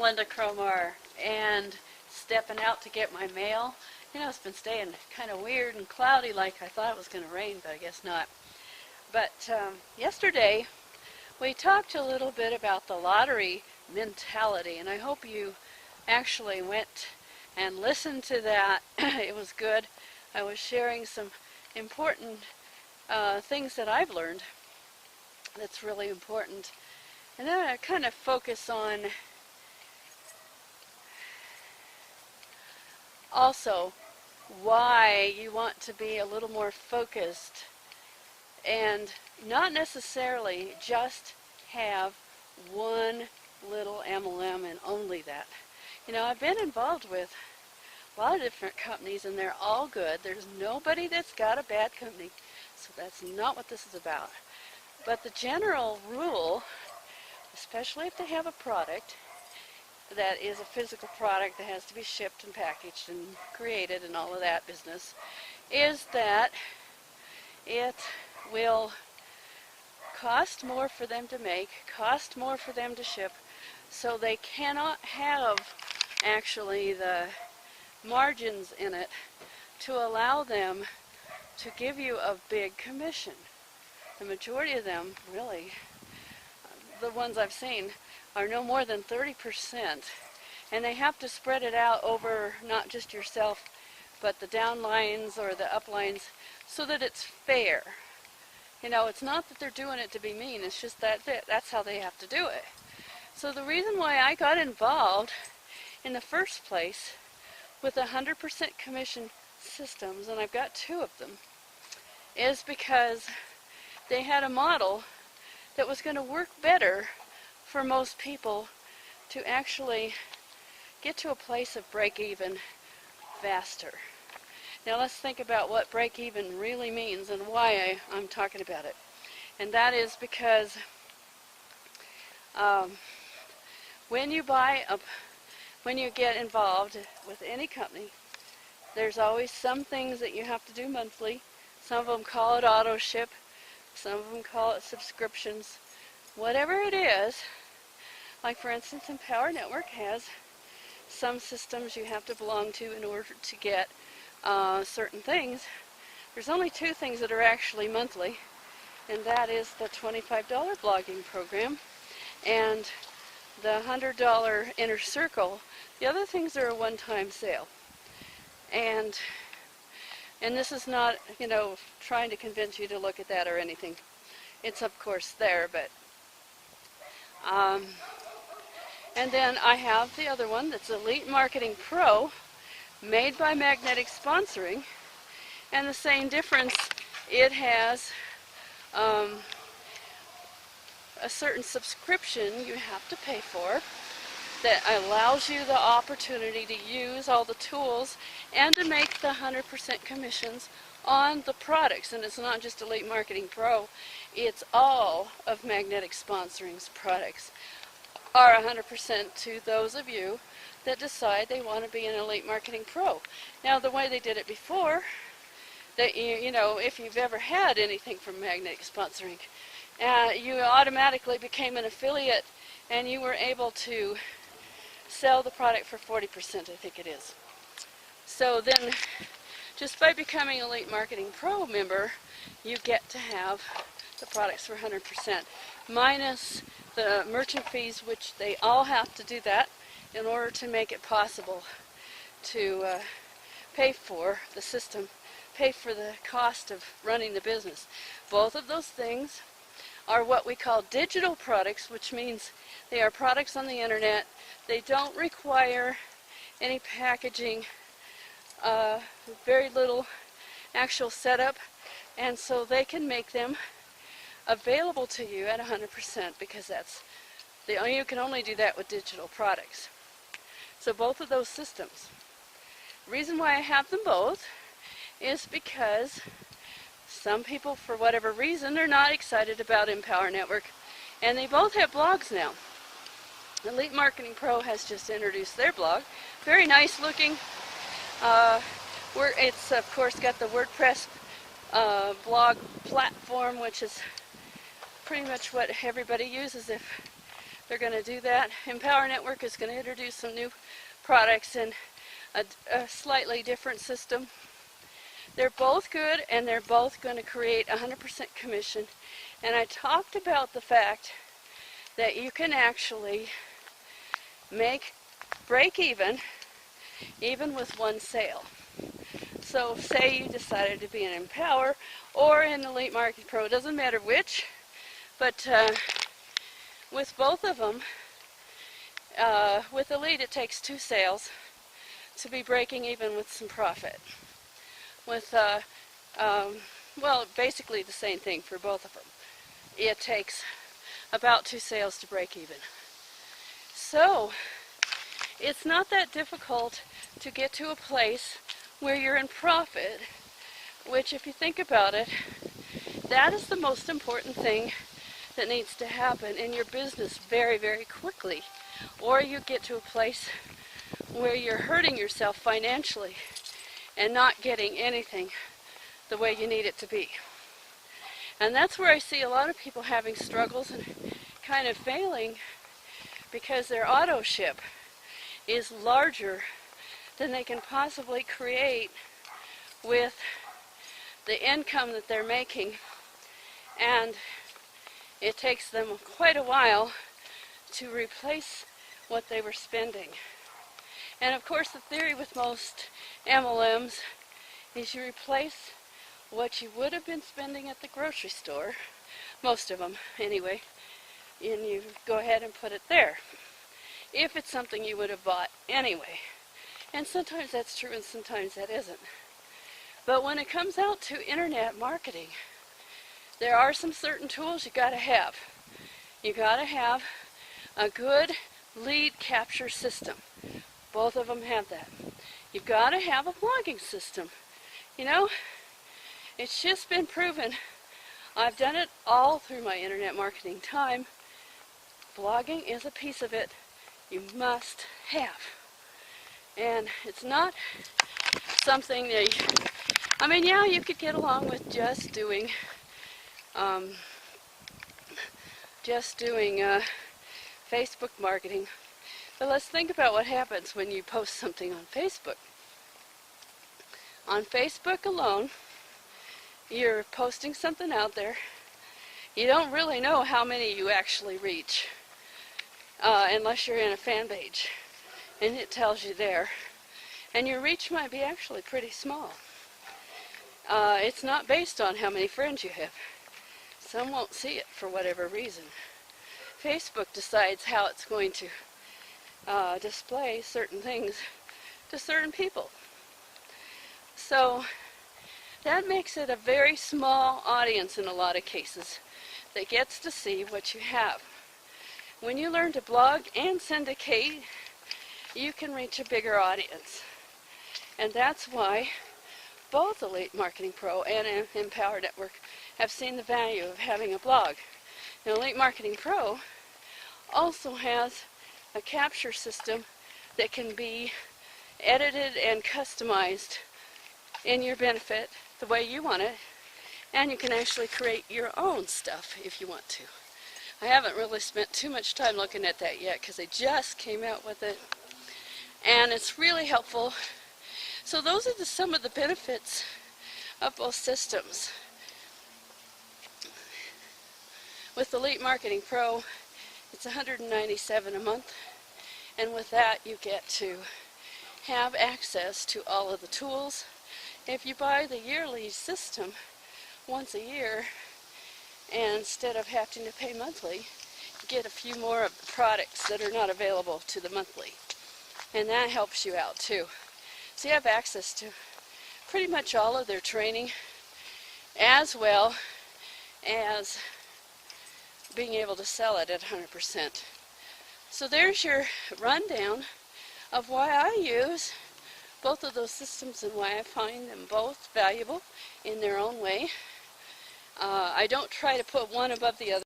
Lynda Cromar, and stepping out to get my mail. You know, it's been staying kind of weird and cloudy like I thought it was going to rain, but I guess not. But yesterday we talked a little bit about the lottery mentality, and I hope you actually went and listened to that. It was good. I was sharing some important things that I've learned that's really important. And then I kind of focus on also why you want to be a little more focused and not necessarily just have one little MLM and only that. You know, I've been involved with a lot of different companies and they're all good. There's nobody that's got a bad company, so that's not what this is about. But the general rule, especially if they have a product that is a physical product that has to be shipped and packaged and created and all of that business, is that it will cost more for them to make, cost more for them to ship, so they cannot have actually the margins in it to allow them to give you a big commission. The majority of them, really, the ones I've seen, are no more than 30%, and they have to spread it out over not just yourself but the downlines or the uplines so that it's fair. You know, it's not that they're doing it to be mean, it's just that that's how they have to do it. So the reason why I got involved in the first place with 100% commission systems, and I've got 2 of them, is because they had a model that was going to work better for most people to actually get to a place of break-even faster. Now let's think about what break-even really means and why I'm talking about it. And that is because when you get involved with any company, there's always some things that you have to do monthly. Some of them call it Autoship, some of them call it subscriptions. Whatever it is, like for instance Empower Network has some systems you have to belong to in order to get certain things. There's only 2 things that are actually monthly, and that is the $25 blogging program and the $100 Inner Circle. The other things are a one-time sale. And this is not, you know, trying to convince you to look at that or anything. It's of course there, but and then I have the other one that's Elite Marketing Pro, made by Magnetic Sponsoring, and the same difference, it has a certain subscription you have to pay for that allows you the opportunity to use all the tools and to make the 100% commissions on the products. And it's not just Elite Marketing Pro, it's all of Magnetic Sponsoring's products are 100% to those of you that decide they want to be an Elite Marketing Pro. Now the way they did it before, that you know, if you've ever had anything from Magnetic Sponsoring, you automatically became an affiliate and you were able to sell the product for 40%, I think it is. So then, just by becoming Elite Marketing Pro member, you get to have the products for 100%, minus the merchant fees, which they all have to do that in order to make it possible to pay for the system, pay for the cost of running the business. Both of those things are what we call digital products, which means they are products on the internet. They don't require any packaging, very little actual setup, and so they can make them available to you at 100%, because you can only do that with digital products. So both of those systems. The reason why I have them both is because some people, for whatever reason, are not excited about Empower Network, and they both have blogs now. Elite Marketing Pro has just introduced their blog. Very nice looking. It's of course got the WordPress blog platform, which is pretty much what everybody uses if They're going to do that. Empower Network is going to introduce some new products and a slightly different system. They're both good, and they're both going to create 100% commission. And I talked about the fact that you can actually break even with one sale. So say you decided to be an Empower or an Elite Marketing Pro, it doesn't matter which, but with both of them, with Elite it takes 2 sales to be breaking even with some profit. With, well, basically the same thing for both of them. It takes about 2 sales to break even. So, it's not that difficult to get to a place where you're in profit, which if you think about it, that is the most important thing that needs to happen in your business very, very quickly. Or you get to a place where you're hurting yourself financially and not getting anything the way you need it to be. And that's where I see a lot of people having struggles and kind of failing because their Autoship is larger than they can possibly create with the income that they're making, and it takes them quite a while to replace what they were spending. And of course the theory with most MLMs is you replace what you would have been spending at the grocery store, most of them anyway, and you go ahead and put it there, if it's something you would have bought anyway. And sometimes that's true and sometimes that isn't. But when it comes out to internet marketing, there are some certain tools you gotta have. You gotta have a good lead capture system. Both of them have that. You've got to have a blogging system. You know, it's just been proven. I've done it all through my internet marketing time. Blogging is a piece of it you must have. And it's not something that, I mean, yeah, you could get along with just doing Facebook marketing. But let's think about what happens when you post something on Facebook. On Facebook alone, you're posting something out there. You don't really know how many you actually reach, unless you're in a fan page, and it tells you there. And your reach might be actually pretty small. It's not based on how many friends you have. Some won't see it for whatever reason. Facebook decides how it's going to display certain things to certain people. So that makes it a very small audience in a lot of cases that gets to see what you have. When you learn to blog and syndicate, you can reach a bigger audience. And that's why both Elite Marketing Pro and Empower Network have seen the value of having a blog. Now, Elite Marketing Pro also has a capture system that can be edited and customized in your benefit the way you want it, and you can actually create your own stuff if you want to. I haven't really spent too much time looking at that yet because they just came out with it, and it's really helpful. So those are some of the benefits of both systems. With Elite Marketing Pro, it's $197 a month, and with that you get to have access to all of the tools. If you buy the yearly system once a year, and instead of having to pay monthly, you get a few more of the products that are not available to the monthly, and that helps you out too. So you have access to pretty much all of their training, as well as being able to sell it at 100%. So there's your rundown of why I use both of those systems and why I find them both valuable in their own way. I don't try to put one above the other.